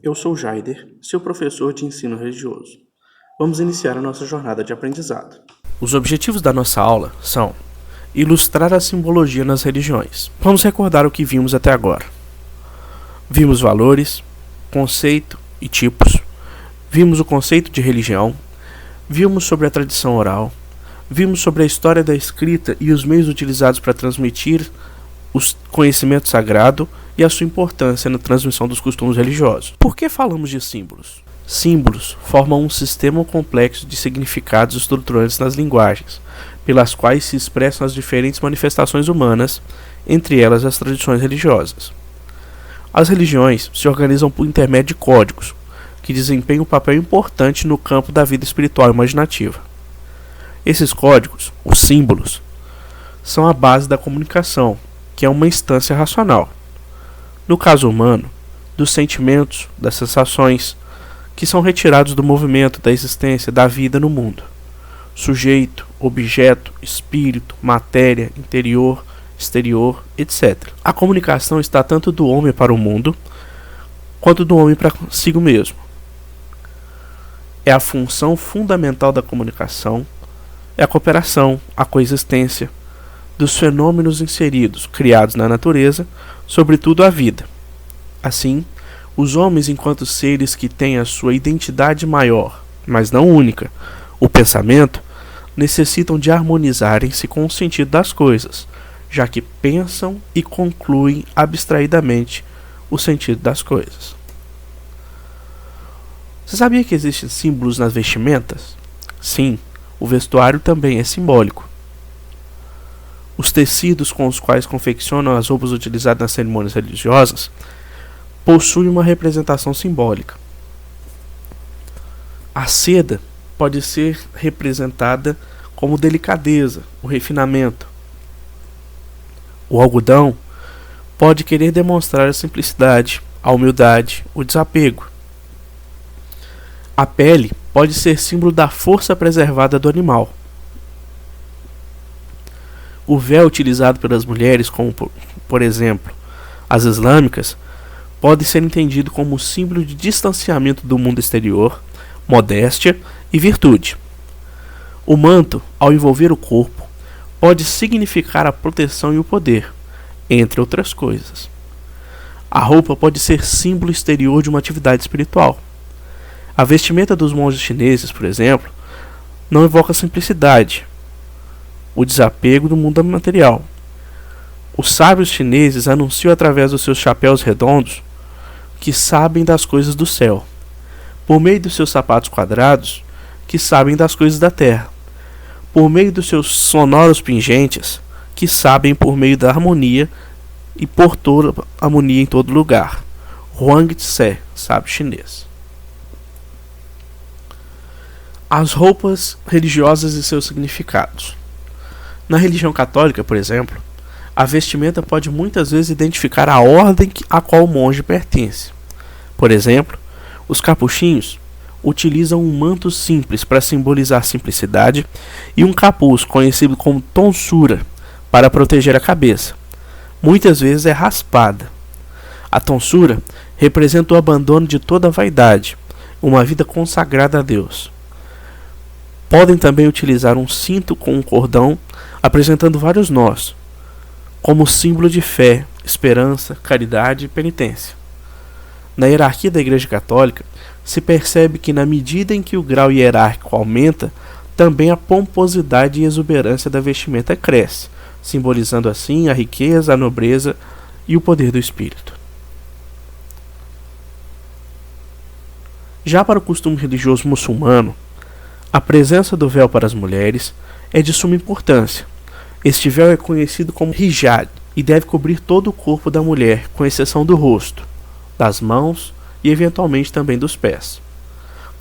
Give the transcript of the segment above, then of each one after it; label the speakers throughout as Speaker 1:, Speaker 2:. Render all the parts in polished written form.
Speaker 1: Eu sou Jaider, seu professor de ensino religioso. Vamos iniciar a nossa jornada de aprendizado.
Speaker 2: Os objetivos da nossa aula são ilustrar a simbologia nas religiões. Vamos recordar o que vimos até agora. Vimos valores, conceito e tipos. Vimos o conceito de religião. Vimos sobre a tradição oral. Vimos sobre a história da escrita e os meios utilizados para transmitir o conhecimento sagrado e a sua importância na transmissão dos costumes religiosos. Por que falamos de símbolos? Símbolos formam um sistema complexo de significados estruturantes nas linguagens, pelas quais se expressam as diferentes manifestações humanas, entre elas as tradições religiosas. As religiões se organizam por intermédio de códigos, que desempenham um papel importante no campo da vida espiritual e imaginativa. Esses códigos, os símbolos, são a base da comunicação, que é uma instância racional. No caso humano, dos sentimentos, das sensações, que são retirados do movimento da existência da vida no mundo. Sujeito, objeto, espírito, matéria, interior, exterior, etc. A comunicação está tanto do homem para o mundo, quanto do homem para consigo mesmo. É a função fundamental da comunicação, é a cooperação, a coexistência dos fenômenos inseridos, criados na natureza, sobretudo a vida. Assim, os homens, enquanto seres que têm a sua identidade maior, mas não única, o pensamento, necessitam de harmonizarem-se com o sentido das coisas, já que pensam e concluem abstraidamente o sentido das coisas. Você sabia que existem símbolos nas vestimentas? Sim, o vestuário também é simbólico. Os tecidos com os quais confeccionam as roupas utilizadas nas cerimônias religiosas possuem uma representação simbólica. A seda pode ser representada como delicadeza, o refinamento. O algodão pode querer demonstrar a simplicidade, a humildade, o desapego. A pele pode ser símbolo da força preservada do animal. O véu utilizado pelas mulheres, como por exemplo as islâmicas, pode ser entendido como símbolo de distanciamento do mundo exterior, modéstia e virtude. O manto, ao envolver o corpo, pode significar a proteção e o poder, entre outras coisas. A roupa pode ser símbolo exterior de uma atividade espiritual. A vestimenta dos monges chineses, por exemplo, não evoca simplicidade, o desapego do mundo material. Os sábios chineses anunciam através dos seus chapéus redondos que sabem das coisas do céu, por meio dos seus sapatos quadrados, que sabem das coisas da terra, por meio dos seus sonoros pingentes, que sabem por meio da harmonia e por toda harmonia em todo lugar. Huang Tse, sábio chinês. As roupas religiosas e seus significados. Na religião católica, por exemplo, a vestimenta pode muitas vezes identificar a ordem a qual o monge pertence. Por exemplo, os capuchinhos utilizam um manto simples para simbolizar simplicidade e um capuz, conhecido como tonsura, para proteger a cabeça. Muitas vezes é raspada. A tonsura representa o abandono de toda a vaidade, uma vida consagrada a Deus. Podem também utilizar um cinto com um cordão, apresentando vários nós, como símbolo de fé, esperança, caridade e penitência. Na hierarquia da Igreja Católica, se percebe que na medida em que o grau hierárquico aumenta, também a pomposidade e exuberância da vestimenta cresce, simbolizando assim a riqueza, a nobreza e o poder do espírito. Já para o costume religioso muçulmano, a presença do véu para as mulheres é de suma importância. Este véu é conhecido como hijab e deve cobrir todo o corpo da mulher, com exceção do rosto, das mãos e eventualmente também dos pés.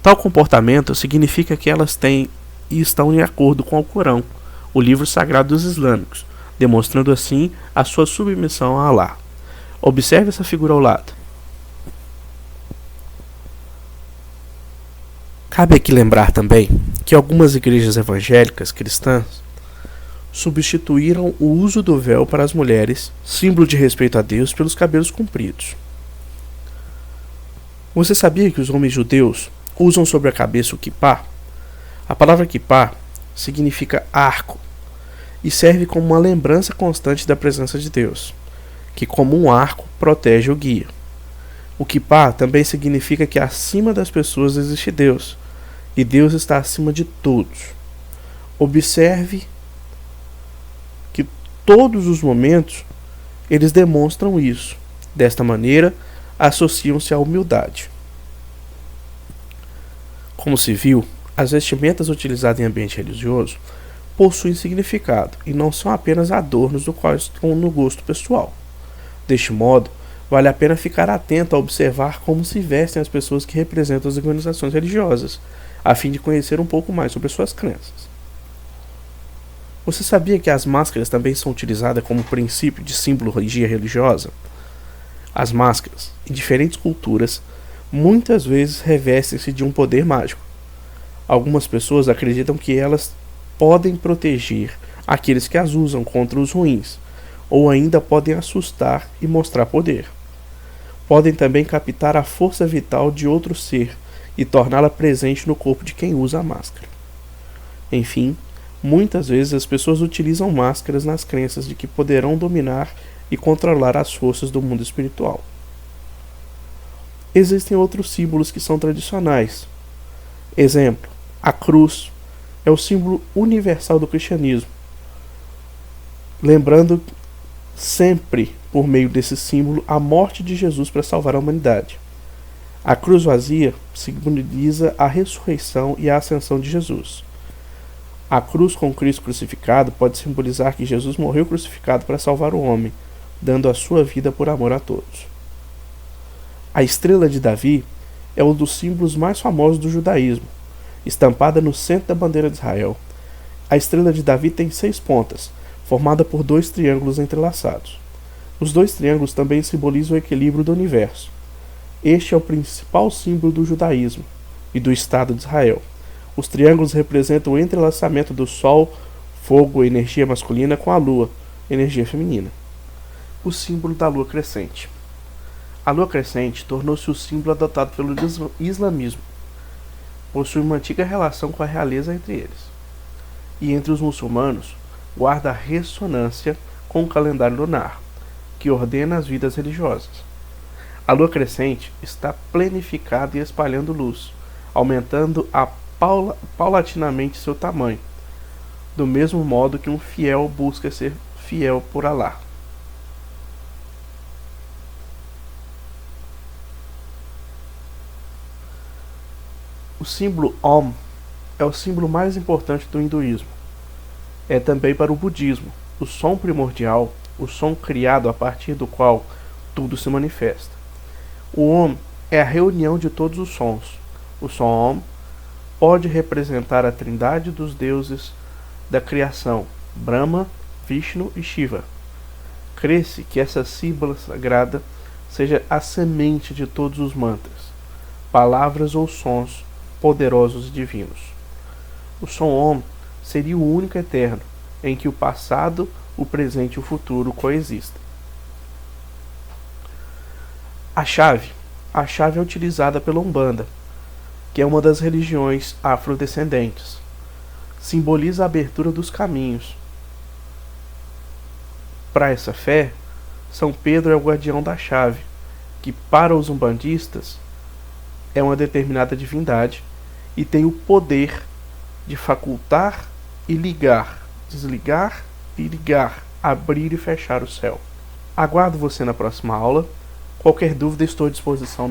Speaker 2: Tal comportamento significa que elas têm e estão em acordo com o Alcorão, o livro sagrado dos islâmicos, demonstrando assim a sua submissão a Alá. Observe essa figura ao lado. Cabe aqui lembrar também que algumas igrejas evangélicas cristãs substituíram o uso do véu para as mulheres, símbolo de respeito a Deus, pelos cabelos compridos. Você sabia que os homens judeus usam sobre a cabeça o quipá? A palavra quipá significa arco e serve como uma lembrança constante da presença de Deus, que como um arco protege o guia. O quipá também significa que acima das pessoas existe Deus, e Deus está acima de todos. Observe que todos os momentos eles demonstram isso. Desta maneira, associam-se à humildade. Como se viu, as vestimentas utilizadas em ambiente religioso possuem significado e não são apenas adornos do qual estão no gosto pessoal. Deste modo, vale a pena ficar atento a observar como se vestem as pessoas que representam as organizações religiosas, a fim de conhecer um pouco mais sobre suas crenças. Você sabia que as máscaras também são utilizadas como princípio de simbologia religiosa? As máscaras, em diferentes culturas, muitas vezes revestem-se de um poder mágico. Algumas pessoas acreditam que elas podem proteger aqueles que as usam contra os ruins, ou ainda podem assustar e mostrar poder. Podem também captar a força vital de outro ser e torná-la presente no corpo de quem usa a máscara. Enfim, muitas vezes as pessoas utilizam máscaras nas crenças de que poderão dominar e controlar as forças do mundo espiritual. Existem outros símbolos que são tradicionais. Exemplo, a cruz é o símbolo universal do cristianismo. Lembrando sempre, por meio desse símbolo, a morte de Jesus para salvar a humanidade. A cruz vazia simboliza a ressurreição e a ascensão de Jesus. A cruz com Cristo crucificado pode simbolizar que Jesus morreu crucificado para salvar o homem, dando a sua vida por amor a todos. A estrela de Davi é um dos símbolos mais famosos do judaísmo, estampada no centro da bandeira de Israel. A estrela de Davi tem 6 pontas, formada por 2 triângulos entrelaçados. Os 2 triângulos também simbolizam o equilíbrio do universo. Este é o principal símbolo do judaísmo e do Estado de Israel. Os triângulos representam o entrelaçamento do Sol, fogo, energia masculina, com a Lua, energia feminina. O símbolo da lua crescente. A lua crescente tornou-se o símbolo adotado pelo islamismo. Possui uma antiga relação com a realeza entre eles. E entre os muçulmanos, guarda ressonância com o calendário lunar, que ordena as vidas religiosas. A lua crescente está planificada e espalhando luz, aumentando paulatinamente seu tamanho, do mesmo modo que um fiel busca ser fiel por Alá. O símbolo Om é o símbolo mais importante do hinduísmo. É também para o budismo, o som primordial, o som criado a partir do qual tudo se manifesta. O Om é a reunião de todos os sons. O som Om pode representar a trindade dos deuses da criação, Brahma, Vishnu e Shiva. Crê-se que essa símbolo sagrada seja a semente de todos os mantras, palavras ou sons poderosos e divinos. O som Om seria o único eterno, em que o passado, o presente e o futuro coexistem. A chave é utilizada pela Umbanda, que é uma das religiões afrodescendentes. Simboliza a abertura dos caminhos. Para essa fé, São Pedro é o guardião da chave, que para os umbandistas é uma determinada divindade e tem o poder de facultar e ligar, desligar e ligar, abrir e fechar o céu. Aguardo você na próxima aula. Qualquer dúvida, estou à disposição.